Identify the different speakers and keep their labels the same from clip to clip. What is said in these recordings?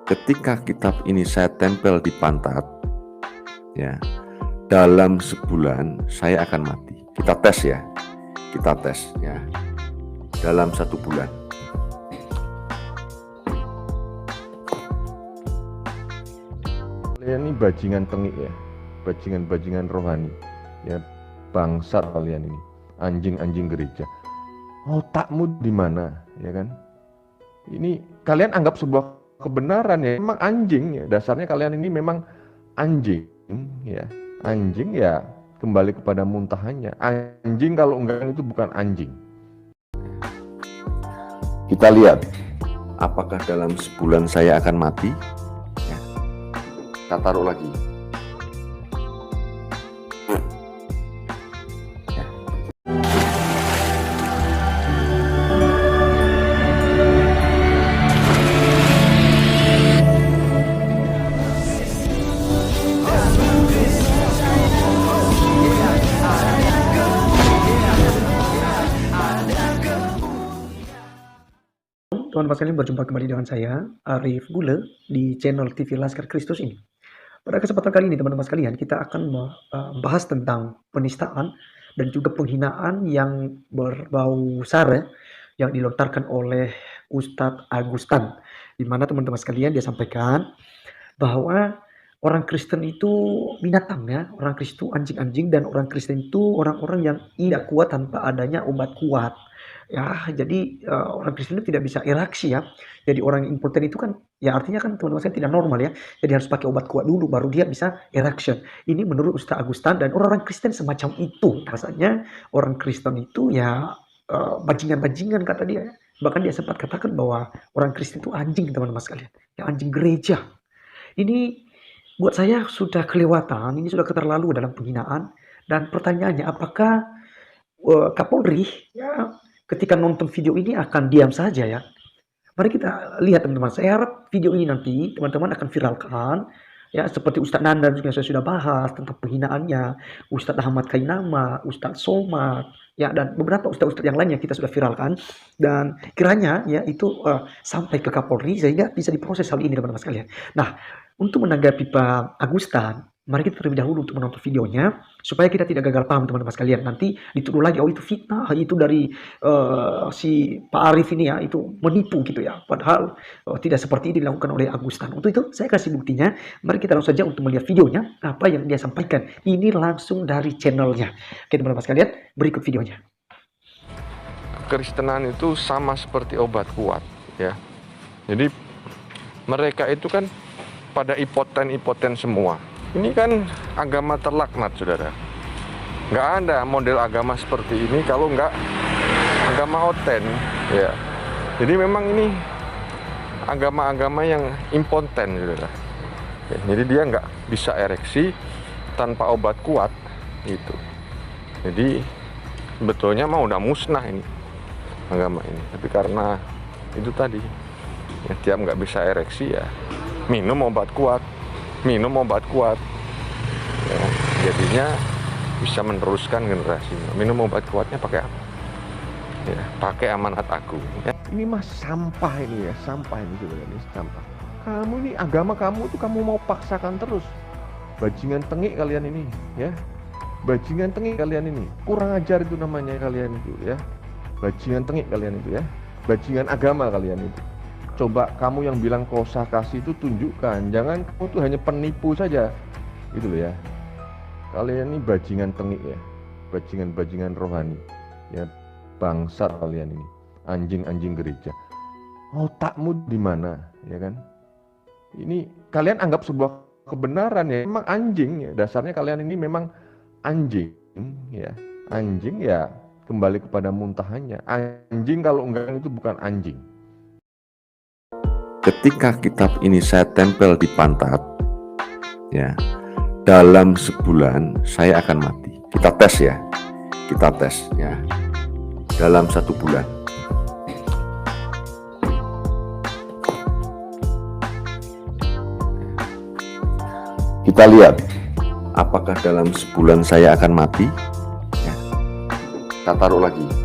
Speaker 1: Ketika kitab ini saya tempel di pantat, ya, dalam sebulan saya akan mati. Kita tes ya, dalam 1 bulan. Kalian ini bajingan tengik ya, bajingan rohani, ya, bangsat kalian ini, anjing-anjing gereja. Otakmu di mana, ya kan? Ini kalian anggap sebuah kebenaran ya, memang anjing ya, dasarnya kalian ini memang anjing ya. Anjing ya kembali kepada muntahannya. Anjing kalau enggak itu bukan anjing. Kita lihat apakah dalam sebulan saya akan mati ya. Kita taruh lagi ya.
Speaker 2: Teman-teman sekalian, berjumpa kembali dengan saya, Arif Gule, di channel TV Laskar Kristus ini. Pada kesempatan kali ini, teman-teman sekalian, kita akan membahas tentang penistaan dan juga penghinaan yang berbau sara yang dilontarkan oleh Ustadz Agustan, di mana teman-teman sekalian dia sampaikan bahwa orang Kristen itu binatang ya, orang Kristen itu anjing-anjing, dan orang Kristen itu orang-orang yang tidak kuat tanpa adanya obat kuat. Ya, jadi orang Kristen itu tidak bisa ereksi ya. Jadi orang yang impoten itu kan, ya artinya kan teman-teman saya tidak normal ya. Jadi harus pakai obat kuat dulu baru dia bisa erection. Ini menurut Ustaz Agustan, dan orang-orang Kristen semacam itu. Rasanya orang Kristen itu ya bajingan-bajingan kata dia ya. Bahkan dia sempat katakan bahwa orang Kristen itu anjing, teman-teman sekalian. Ya, anjing gereja. Ini buat saya sudah kelewatan, ini sudah keterlaluan dalam penghinaan. Dan pertanyaannya, apakah Kapolri ya ketika nonton video ini akan diam saja ya? Mari kita lihat teman-teman. Saya harap video ini nanti teman-teman akan viralkan ya, seperti Ustadz Nandan juga saya sudah bahas tentang penghinaannya, Ustadz Ahmad Kainama, Ustadz Somad ya, dan beberapa ustadz-ustadz yang lainnya kita sudah viralkan, dan kiranya ya itu sampai ke Kapolri sehingga bisa diproses hal ini, teman-teman sekalian. Nah, untuk menanggapi Pak Agustan, mari kita terlebih dahulu untuk menonton videonya supaya kita tidak gagal paham, teman-teman sekalian. Nanti dituduh lagi, oh itu fitnah, itu dari si Pak Arif ini ya, itu menipu gitu ya. Padahal tidak seperti ini dilakukan oleh Agustan. Untuk itu saya kasih buktinya. Mari kita langsung saja untuk melihat videonya, apa yang dia sampaikan. Ini langsung dari channelnya. Oke teman-teman sekalian, berikut videonya.
Speaker 3: Kekristenan itu sama seperti obat kuat ya. Jadi mereka itu kan pada ipoten semua. Ini kan agama terlaknat, saudara. Nggak ada model agama seperti ini kalau nggak agama oten ya. Jadi memang ini agama-agama yang impoten, saudara ya. Jadi dia nggak bisa ereksi tanpa obat kuat gitu. Jadi sebetulnya mah udah musnah ini agama ini, tapi karena itu tadi ya, tiap nggak bisa ereksi ya minum obat kuat ya, jadinya bisa meneruskan generasinya. Minum obat kuatnya pakai apa ya, pakai amanat agung ya. Ini mah sampah ini ya, sampah ini sebenarnya, ini sampah. Kamu ini agama kamu tuh kamu mau paksakan terus. Bajingan tengik kalian ini ya, bajingan tengik kalian ini, kurang ajar itu namanya kalian itu ya. Bajingan tengik kalian itu ya, bajingan agama kalian itu. Coba kamu yang bilang kosa kasih itu tunjukkan, jangan kamu tuh hanya penipu saja gitu loh ya. Kalian ini bajingan tengik ya, bajingan rohani ya, bangsat kalian ini, anjing-anjing gereja. Otakmu di mana ya kan? Ini kalian anggap sebuah kebenaran ya, memang anjing ya, dasarnya kalian ini memang anjing ya. Anjing ya kembali kepada muntahannya. Anjing kalau enggak itu bukan anjing.
Speaker 1: Ketika kitab ini saya tempel di pantat ya, dalam sebulan saya akan mati. Kita tes ya, dalam 1 bulan. Kita lihat apakah dalam sebulan saya akan mati ya. Kita taruh lagi ya.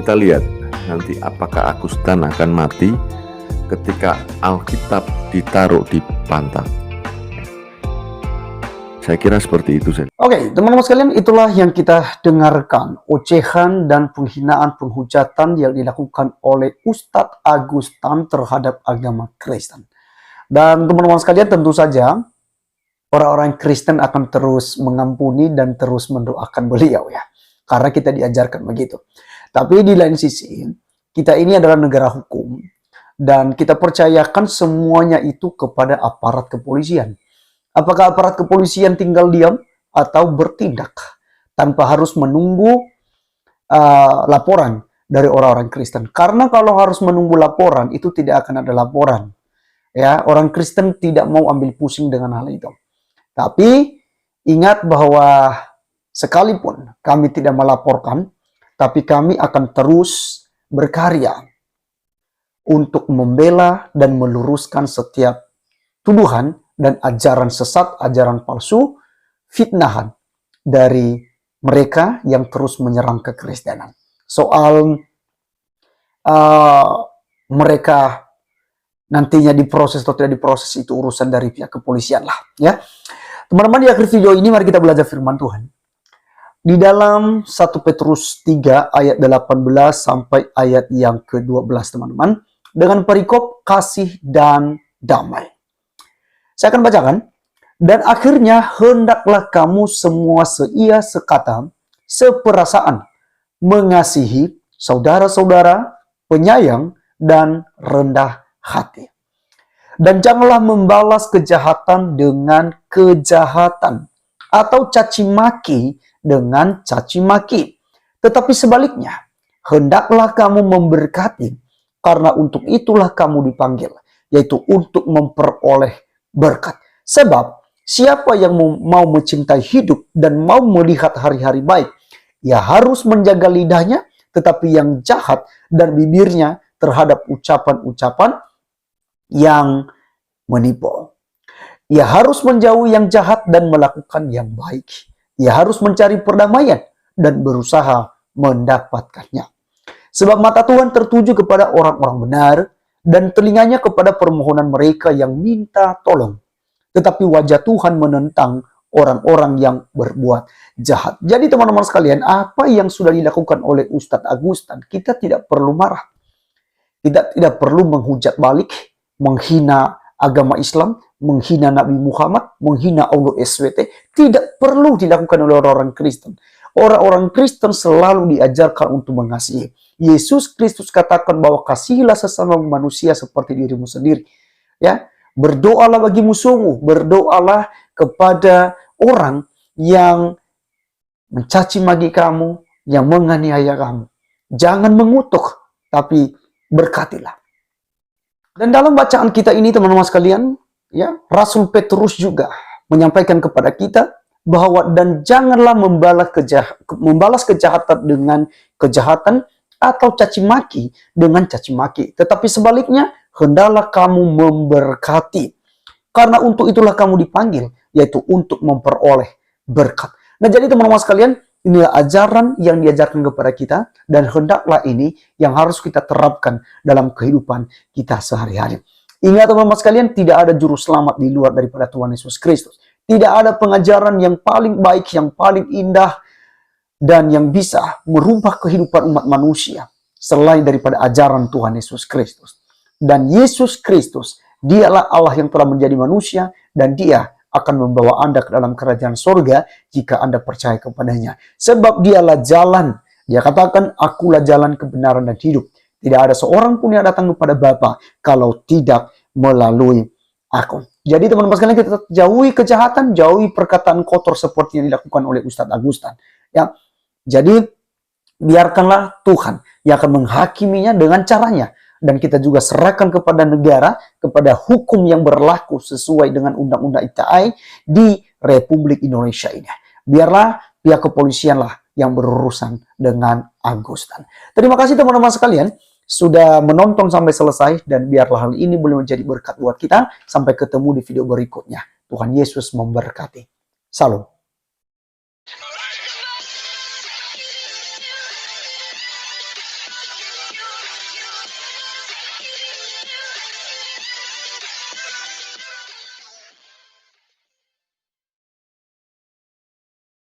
Speaker 4: kita lihat nanti apakah Agustan akan mati ketika Alkitab ditaruh di pantat. Saya kira seperti itu saja.
Speaker 2: Oke, teman-teman sekalian, itulah yang kita dengarkan. Ocehan dan penghinaan, penghujatan yang dilakukan oleh Ustadz Agustan terhadap agama Kristen. Dan teman-teman sekalian, tentu saja orang-orang Kristen akan terus mengampuni dan terus mendoakan beliau ya. Karena kita diajarkan begitu. Tapi di lain sisi, kita ini adalah negara hukum. Dan kita percayakan semuanya itu kepada aparat kepolisian. Apakah aparat kepolisian tinggal diam atau bertindak tanpa harus menunggu laporan dari orang-orang Kristen? Karena kalau harus menunggu laporan, itu tidak akan ada laporan. Ya, orang Kristen tidak mau ambil pusing dengan hal itu. Tapi ingat bahwa sekalipun kami tidak melaporkan, tapi kami akan terus berkarya untuk membela dan meluruskan setiap tuduhan dan ajaran sesat, ajaran palsu, fitnahan dari mereka yang terus menyerang kekristenan. Soal mereka nantinya diproses atau tidak diproses, itu urusan dari pihak kepolisian lah. Ya, teman-teman, di akhir video ini mari kita belajar firman Tuhan. Di dalam 1 Petrus 3 ayat 18 sampai ayat yang ke-12, teman-teman, dengan perikop kasih dan damai. Saya akan bacakan. Dan akhirnya hendaklah kamu semua seia sekata, seperasaan, mengasihi saudara-saudara, penyayang, dan rendah hati. Dan janganlah membalas kejahatan dengan kejahatan, atau caci maki dengan caci maki. Tetapi sebaliknya, hendaklah kamu memberkati, karena untuk itulah kamu dipanggil, yaitu untuk memperoleh berkat. Sebab siapa yang mau mencintai hidup dan mau melihat hari-hari baik, ia harus menjaga lidahnya, tetapi yang jahat dan bibirnya terhadap ucapan-ucapan yang menipu. Ia harus menjauhi yang jahat dan melakukan yang baik. Ia harus mencari perdamaian dan berusaha mendapatkannya. Sebab mata Tuhan tertuju kepada orang-orang benar, dan telinganya kepada permohonan mereka yang minta tolong. Tetapi wajah Tuhan menentang orang-orang yang berbuat jahat. Jadi teman-teman sekalian, apa yang sudah dilakukan oleh Ustadz Agustan, kita tidak perlu marah. Kita tidak perlu menghujat balik, menghina agama Islam, menghina Nabi Muhammad, menghina Allah SWT. Tidak perlu dilakukan oleh orang-orang Kristen. Orang-orang Kristen selalu diajarkan untuk mengasihi. Yesus Kristus katakan bahwa kasihilah sesama manusia seperti dirimu sendiri. Ya, berdoalah bagi musuhmu, berdoalah kepada orang yang mencaci maki kamu, yang menganiaya kamu. Jangan mengutuk, tapi berkatilah. Dan dalam bacaan kita ini, teman-teman sekalian, ya, Rasul Petrus juga menyampaikan kepada kita bahwa dan janganlah membalas kejahatan dengan kejahatan, atau caci maki dengan caci maki. Tetapi sebaliknya, hendaklah kamu memberkati. Karena untuk itulah kamu dipanggil, yaitu untuk memperoleh berkat. Nah, jadi teman-teman sekalian, inilah ajaran yang diajarkan kepada kita, dan hendaklah ini yang harus kita terapkan dalam kehidupan kita sehari-hari. Ingat teman-teman sekalian, tidak ada juru selamat di luar daripada Tuhan Yesus Kristus. Tidak ada pengajaran yang paling baik, yang paling indah, dan yang bisa merubah kehidupan umat manusia selain daripada ajaran Tuhan Yesus Kristus. Dan Yesus Kristus, dialah Allah yang telah menjadi manusia, dan dia akan membawa Anda ke dalam kerajaan surga jika Anda percaya kepadanya. Sebab dialah jalan. Dia katakan, akulah jalan kebenaran dan hidup. Tidak ada seorang pun yang datang kepada Bapa kalau tidak melalui aku. Jadi teman-teman sekalian, kita jauhi kejahatan, jauhi perkataan kotor seperti yang dilakukan oleh Ustadz Agustan. Ya, jadi biarkanlah Tuhan yang akan menghakiminya dengan caranya. Dan kita juga serahkan kepada negara, kepada hukum yang berlaku sesuai dengan Undang-Undang ITE di Republik Indonesia ini. Biarlah pihak kepolisian lah yang berurusan dengan Agustan. Terima kasih teman-teman sekalian sudah menonton sampai selesai, dan biarlah hal ini boleh menjadi berkat buat kita. Sampai ketemu di video berikutnya. Tuhan Yesus memberkati. Salam.